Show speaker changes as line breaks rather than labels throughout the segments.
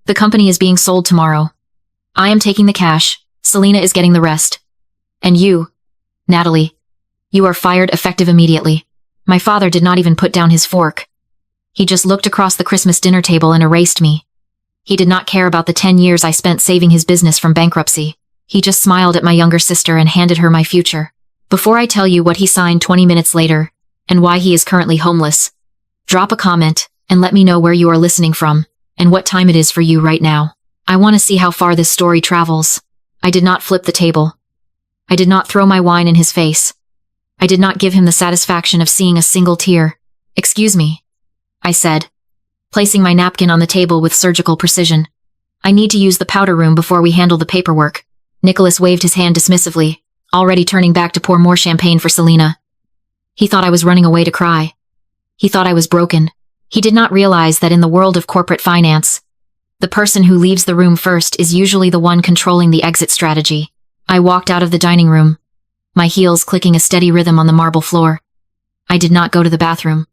The company is being sold tomorrow. I am taking the cash, Selena is getting the rest. And you, Natalie, you are fired effective immediately. My father did not even put down his fork. He just looked across the Christmas dinner table and erased me. He did not care about the 10 years I spent saving his business from bankruptcy. He just smiled at my younger sister and handed her my future. Before I tell you what he signed 20 minutes later, and why he is currently homeless, drop a comment and let me know where you are listening from, and what time it is for you right now. I want to see how far this story travels. I did not flip the table. I did not throw my wine in his face. I did not give him the satisfaction of seeing a single tear. Excuse me, I said, placing my napkin on the table with surgical precision. I need to use the powder room before we handle the paperwork. Nicholas waved his hand dismissively, already turning back to pour more champagne for Selena. He thought I was running away to cry. He thought I was broken. He did not realize that in the world of corporate finance, the person who leaves the room first is usually the one controlling the exit strategy. I walked out of the dining room, my heels clicking a steady rhythm on the marble floor. I did not go to the bathroom.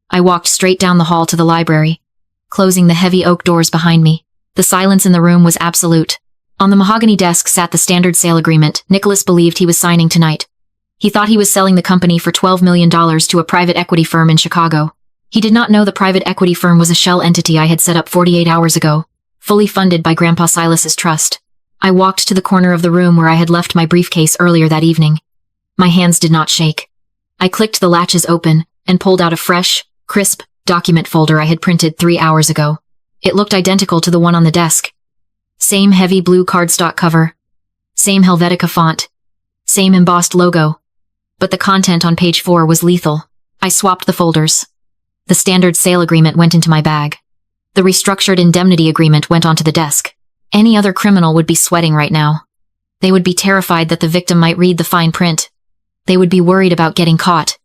I walked straight down the hall to the library, closing the heavy oak doors behind me. The silence in the room was absolute. On the mahogany desk sat the standard sale agreement Nicholas believed he was signing tonight. He thought he was selling the company for $12 million to a private equity firm in Chicago. He did not know the private equity firm was a shell entity I had set up 48 hours ago, fully funded by Grandpa Silas's trust. I walked to the corner of the room where I had left my briefcase earlier that evening. My hands did not shake. I clicked the latches open and pulled out a fresh, crisp document folder I had printed 3 hours ago. It looked identical to the one on the desk. Same heavy blue cardstock cover. Same Helvetica font. Same embossed logo. But the content on page 4 was lethal. I swapped the folders. The standard sale agreement went into my bag. The restructured indemnity agreement went onto the desk. Any other criminal would be sweating right now. They would be terrified that the victim might read the fine print. They would be worried about getting caught.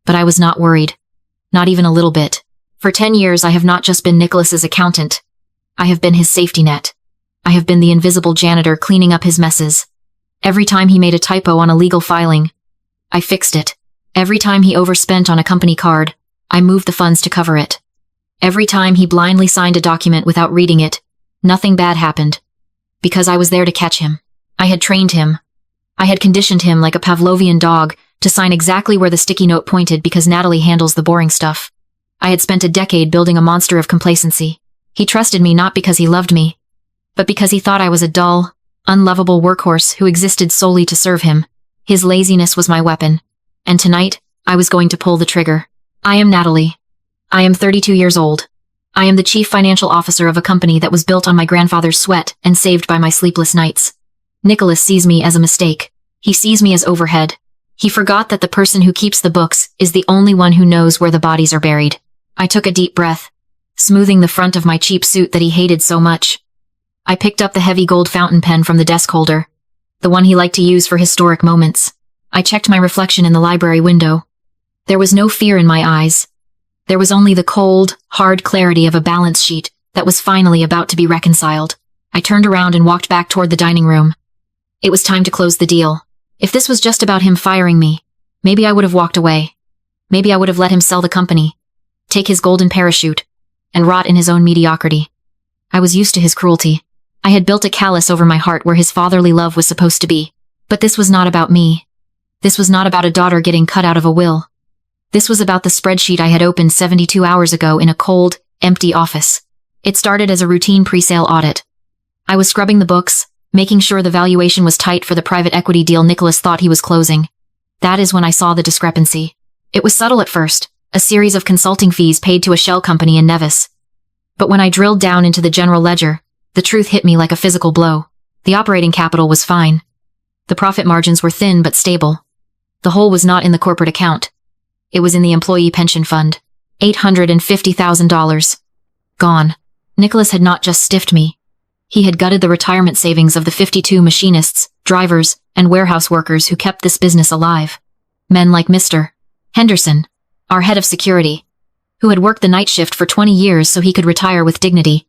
But I was not worried. Not even a little bit. For 10 years I have not just been Nicholas's accountant. I have been his safety net. I have been the invisible janitor cleaning up his messes. Every time he made a typo on a legal filing, I fixed it. Every time he overspent on a company card, I moved the funds to cover it. Every time he blindly signed a document without reading it, nothing bad happened. Because I was there to catch him. I had trained him. I had conditioned him like a Pavlovian dog to sign exactly where the sticky note pointed because Natalie handles the boring stuff. I had spent a decade building a monster of complacency. He trusted me not because he loved me, but because he thought I was a dull, unlovable workhorse who existed solely to serve him. His laziness was my weapon. And tonight, I was going to pull the trigger. I am Natalie. I am 32 years old. I am the chief financial officer of a company that was built on my grandfather's sweat and saved by my sleepless nights. Nicholas sees me as a mistake. He sees me as overhead. He forgot that the person who keeps the books is the only one who knows where the bodies are buried. I took a deep breath, smoothing the front of my cheap suit that he hated so much. I picked up the heavy gold fountain pen from the desk holder, the one he liked to use for historic moments. I checked my reflection in the library window. There was no fear in my eyes. There was only the cold, hard clarity of a balance sheet that was finally about to be reconciled. I turned around and walked back toward the dining room. It was time to close the deal. If this was just about him firing me, maybe I would have walked away. Maybe I would have let him sell the company, take his golden parachute, and rot in his own mediocrity. I was used to his cruelty. I had built a callus over my heart where his fatherly love was supposed to be. But this was not about me. This was not about a daughter getting cut out of a will. This was about the spreadsheet I had opened 72 hours ago in a cold, empty office. It started as a routine pre-sale audit. I was scrubbing the books, making sure the valuation was tight for the private equity deal Nicholas thought he was closing. That is when I saw the discrepancy. It was subtle at first, a series of consulting fees paid to a shell company in Nevis. But when I drilled down into the general ledger, the truth hit me like a physical blow. The operating capital was fine. The profit margins were thin but stable. The hole was not in the corporate account. It was in the employee pension fund. $850,000. Gone. Nicholas had not just stiffed me. He had gutted the retirement savings of the 52 machinists, drivers, and warehouse workers who kept this business alive. Men like Mr. Henderson, our head of security, who had worked the night shift for 20 years so he could retire with dignity.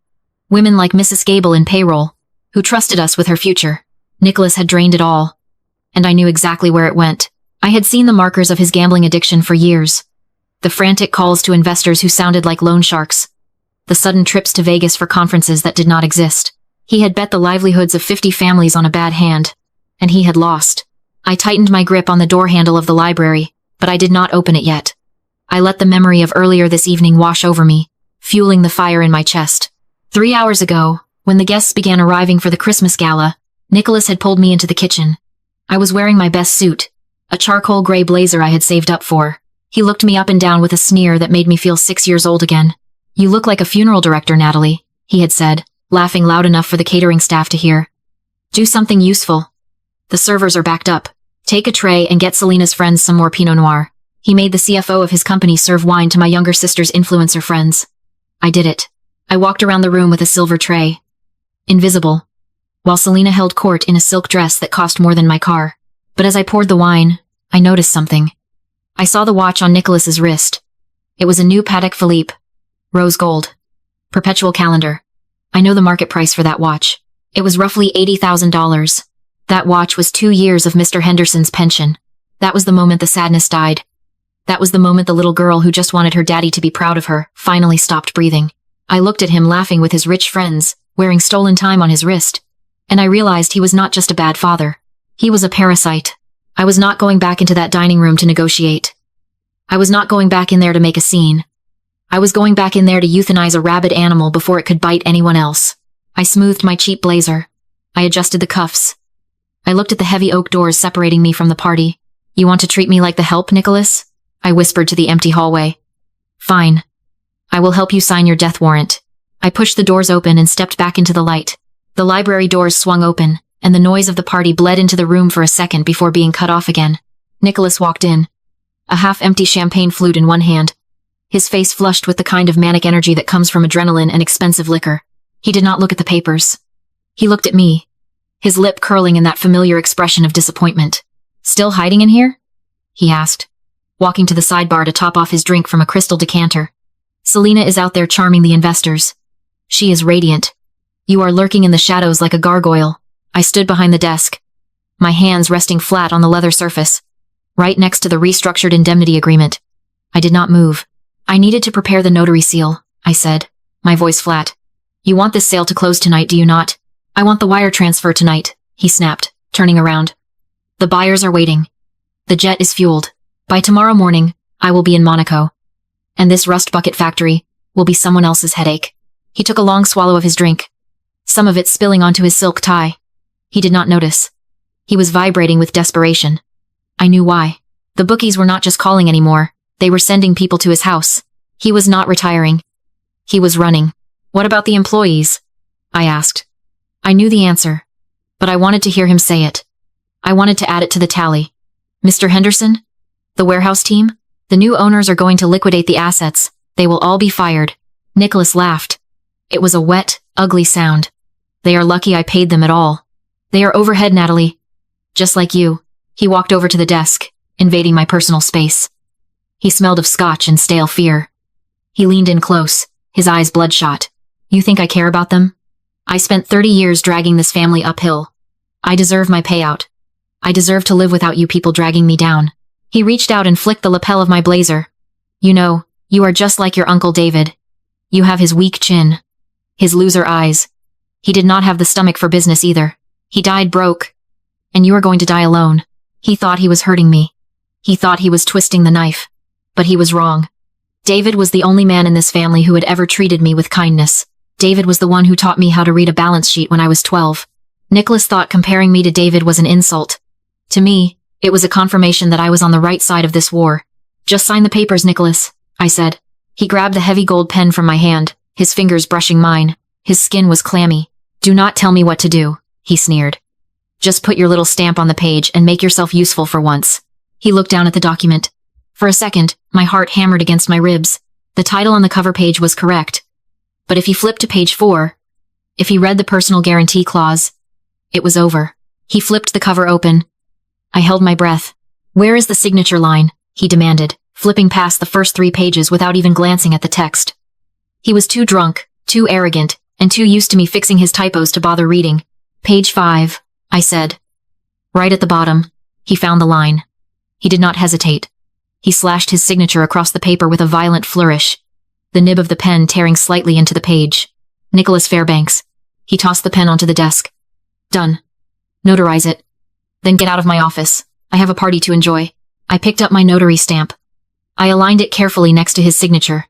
Women like Mrs. Gable in payroll, who trusted us with her future. Nicholas had drained it all. And I knew exactly where it went. I had seen the markers of his gambling addiction for years. The frantic calls to investors who sounded like loan sharks. The sudden trips to Vegas for conferences that did not exist. He had bet the livelihoods of 50 families on a bad hand. And he had lost. I tightened my grip on the door handle of the library, but I did not open it yet. I let the memory of earlier this evening wash over me, fueling the fire in my chest. 3 hours ago, when the guests began arriving for the Christmas gala, Nicholas had pulled me into the kitchen. I was wearing my best suit, a charcoal gray blazer I had saved up for. He looked me up and down with a sneer that made me feel 6 years old again. "You look like a funeral director, Natalie," he had said, laughing loud enough for the catering staff to hear. "Do something useful. The servers are backed up. Take a tray and get Selena's friends some more Pinot Noir." He made the CFO of his company serve wine to my younger sister's influencer friends. I did it. I walked around the room with a silver tray. Invisible. While Selena held court in a silk dress that cost more than my car. But as I poured the wine, I noticed something. I saw the watch on Nicholas's wrist. It was a new Patek Philippe. Rose gold. Perpetual calendar. I know the market price for that watch. It was roughly $80,000. That watch was 2 years of Mr. Henderson's pension. That was the moment the sadness died. That was the moment the little girl who just wanted her daddy to be proud of her finally stopped breathing. I looked at him laughing with his rich friends, wearing stolen time on his wrist. And I realized he was not just a bad father. He was a parasite. I was not going back into that dining room to negotiate. I was not going back in there to make a scene. I was going back in there to euthanize a rabid animal before it could bite anyone else. I smoothed my cheap blazer. I adjusted the cuffs. I looked at the heavy oak doors separating me from the party. "You want to treat me like the help, Nicholas?" I whispered to the empty hallway. "Fine. I will help you sign your death warrant." I pushed the doors open and stepped back into the light. The library doors swung open, and the noise of the party bled into the room for a second before being cut off again. Nicholas walked in. A half-empty champagne flute in one hand. His face flushed with the kind of manic energy that comes from adrenaline and expensive liquor. He did not look at the papers. He looked at me, his lip curling in that familiar expression of disappointment. "Still hiding in here?" he asked, walking to the sidebar to top off his drink from a crystal decanter. "Selena is out there charming the investors. She is radiant. You are lurking in the shadows like a gargoyle." I stood behind the desk, my hands resting flat on the leather surface, right next to the restructured indemnity agreement. I did not move. "I needed to prepare the notary seal," I said, my voice flat. "You want this sale to close tonight, do you not?" "I want the wire transfer tonight," he snapped, turning around. "The buyers are waiting. The jet is fueled. By tomorrow morning, I will be in Monaco. And this rust bucket factory will be someone else's headache." He took a long swallow of his drink, some of it spilling onto his silk tie. He did not notice. He was vibrating with desperation. I knew why. The bookies were not just calling anymore. They were sending people to his house. He was not retiring. He was running. "What about the employees?" I asked. I knew the answer, but I wanted to hear him say it. I wanted to add it to the tally. "Mr. Henderson? The warehouse team? The new owners are going to liquidate the assets. They will all be fired." Nicholas laughed. It was a wet, ugly sound. "They are lucky I paid them at all. They are overhead, Natalie. Just like you." He walked over to the desk, invading my personal space. He smelled of scotch and stale fear. He leaned in close, his eyes bloodshot. "You think I care about them? I spent 30 years dragging this family uphill. I deserve my payout. I deserve to live without you people dragging me down." He reached out and flicked the lapel of my blazer. "You know, you are just like your Uncle David. You have his weak chin, his loser eyes. He did not have the stomach for business either. He died broke. And you are going to die alone." He thought he was hurting me. He thought he was twisting the knife. But he was wrong. David was the only man in this family who had ever treated me with kindness. David was the one who taught me how to read a balance sheet when I was 12. Nicholas thought comparing me to David was an insult. To me, it was a confirmation that I was on the right side of this war. "Just sign the papers, Nicholas," I said. He grabbed the heavy gold pen from my hand, his fingers brushing mine. His skin was clammy. "Do not tell me what to do," he sneered. "Just put your little stamp on the page and make yourself useful for once." He looked down at the document. For a second, my heart hammered against my ribs. The title on the cover page was correct. But if he flipped to page 4, if he read the personal guarantee clause, it was over. He flipped the cover open. I held my breath. "Where is the signature line?" he demanded, flipping past the first 3 pages without even glancing at the text. He was too drunk, too arrogant, and too used to me fixing his typos to bother reading. "Page 5, I said. Right at the bottom, he found the line. He did not hesitate. He slashed his signature across the paper with a violent flourish. the nib of the pen tearing slightly into the page. Nicholas Fairbanks. He tossed the pen onto the desk. Done. Notarize it. Then get out of my office. I have a party to enjoy. I picked up my notary stamp. I aligned it carefully next to his signature.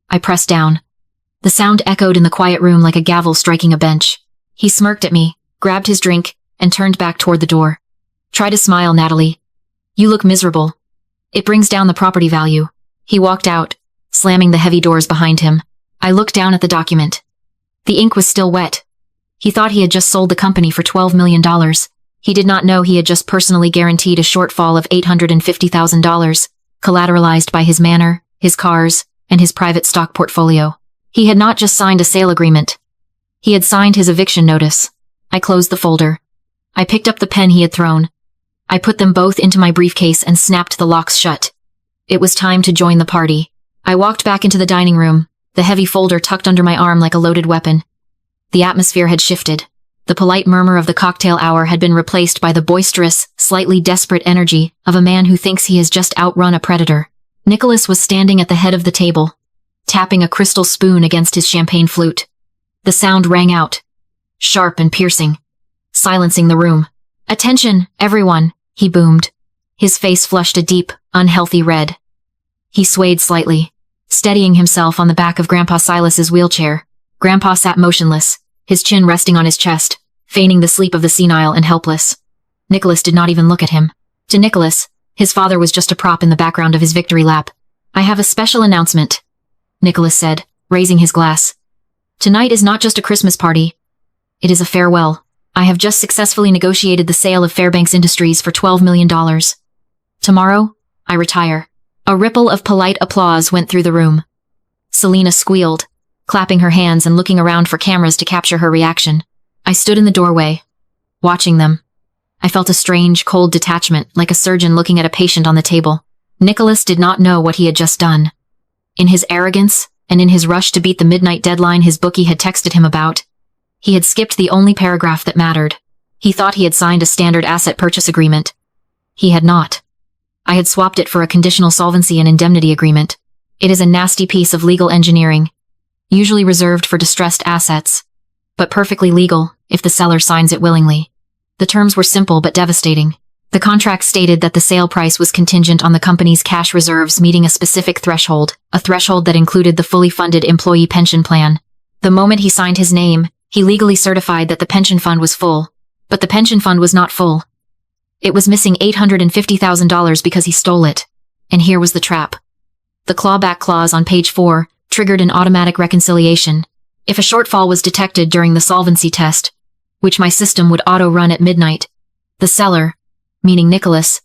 I pressed down. The sound echoed in the quiet room like a gavel striking a bench. He smirked at me, grabbed his drink, and turned back toward the door. Try to smile, Natalie. You look miserable. It brings down the property value. He walked out, slamming the heavy doors behind him. I looked down at the document. The ink was still wet. He thought he had just sold the company for $12 million. He did not know he had just personally guaranteed a shortfall of $850,000, collateralized by his manor, his cars, and his private stock portfolio. He had not just signed a sale agreement. He had signed his eviction notice. I closed the folder. I picked up the pen he had thrown. I put them both into my briefcase and snapped the locks shut. It was time to join the party. I walked back into the dining room, the heavy folder tucked under my arm like a loaded weapon. The atmosphere had shifted. The polite murmur of the cocktail hour had been replaced by the boisterous, slightly desperate energy of a man who thinks he has just outrun a predator. Nicholas was standing at the head of the table, tapping a crystal spoon against his champagne flute. The sound rang out, sharp and piercing, silencing the room. "Attention, everyone," he boomed. His face flushed a deep, unhealthy red. He swayed slightly, steadying himself on the back of Grandpa Silas's wheelchair. Grandpa sat motionless, his chin resting on his chest, feigning the sleep of the senile and helpless. Nicholas did not even look at him. To Nicholas, his father was just a prop in the background of his victory lap. "I have a special announcement," Nicholas said, raising his glass. "Tonight is not just a Christmas party. It is a farewell. I have just successfully negotiated the sale of Fairbanks Industries for $12 million. Tomorrow, I retire." A ripple of polite applause went through the room. Selina squealed, clapping her hands and looking around for cameras to capture her reaction. I stood in the doorway, watching them. I felt a strange, cold detachment, like a surgeon looking at a patient on the table. Nicholas did not know what he had just done. In his arrogance, and in his rush to beat the midnight deadline his bookie had texted him about, he had skipped the only paragraph that mattered. He thought he had signed a standard asset purchase agreement. He had not. I had swapped it for a conditional solvency and indemnity agreement. It is a nasty piece of legal engineering, usually reserved for distressed assets, but perfectly legal if the seller signs it willingly. The terms were simple but devastating. The contract stated that the sale price was contingent on the company's cash reserves meeting a specific threshold, a threshold that included the fully funded employee pension plan. The moment he signed his name, he legally certified that the pension fund was full. But the pension fund was not full. It was missing $850,000 because he stole it. And here was the trap. The clawback clause on page 4 triggered an automatic reconciliation. If a shortfall was detected during the solvency test, which my system would auto-run at midnight, the seller, meaning Nicholas,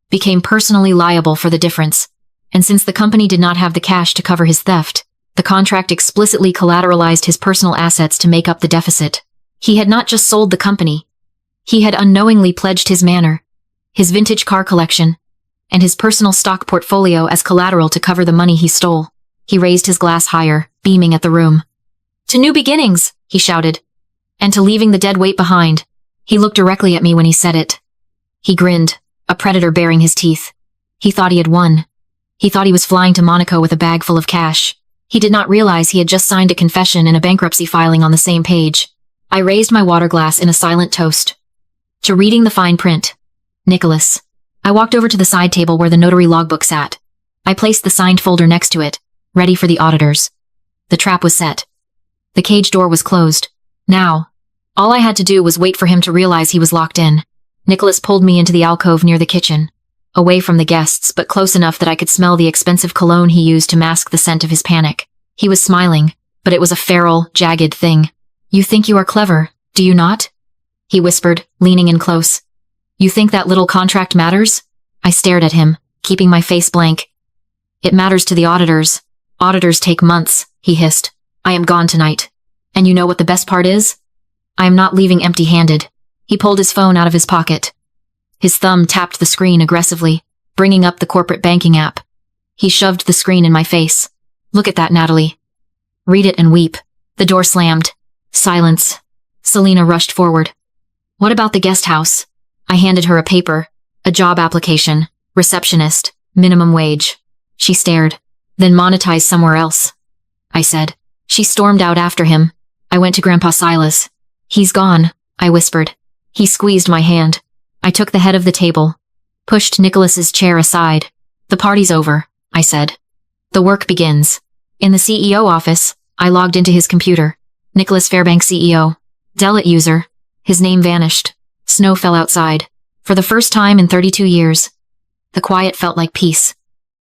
became personally liable for the difference. And since the company did not have the cash to cover his theft, the contract explicitly collateralized his personal assets to make up the deficit. He had not just sold the company. He had unknowingly pledged his manor, his vintage car collection, and his personal stock portfolio as collateral to cover the money he stole. He raised his glass higher, beaming at the room. "To new beginnings," he shouted. "And to leaving the dead weight behind." He looked directly at me when he said it. He grinned, a predator baring his teeth. He thought he had won. He thought he was flying to Monaco with a bag full of cash. He did not realize he had just signed a confession and a bankruptcy filing on the same page. I raised my water glass in a silent toast. To reading the fine print. Nicholas. I walked over to the side table where the notary logbook sat. I placed the signed folder next to it, ready for the auditors. The trap was set. The cage door was closed. Now, all I had to do was wait for him to realize he was locked in. Nicholas pulled me into the alcove near the kitchen, away from the guests, but close enough that I could smell the expensive cologne he used to mask the scent of his panic. He was smiling, but it was a feral, jagged thing. "You think you are clever, do you not?" he whispered, leaning in close. "You think that little contract matters?" I stared at him, keeping my face blank. "It matters to the auditors. Auditors take months," he hissed. "I am gone tonight. And you know what the best part is? I am not leaving empty-handed." He pulled his phone out of his pocket. His thumb tapped the screen aggressively, bringing up the corporate banking app. He shoved the screen in my face. "Look at that, Natalie. Read it and weep." The door slammed. Silence. Selina rushed forward. "What about the guest house?" I handed her a paper, a job application, receptionist, minimum wage. She stared. "Then monetize somewhere else." I said. She stormed out after him. I went to Grandpa Silas. He's gone, I whispered. He squeezed my hand. I took the head of the table, pushed Nicholas's chair aside. The party's over, I said. The work begins. In the CEO office, I logged into his computer. Nicholas Fairbank CEO. Delete user. His name vanished. Snow fell outside. For the first time in 32 years. The quiet felt like peace.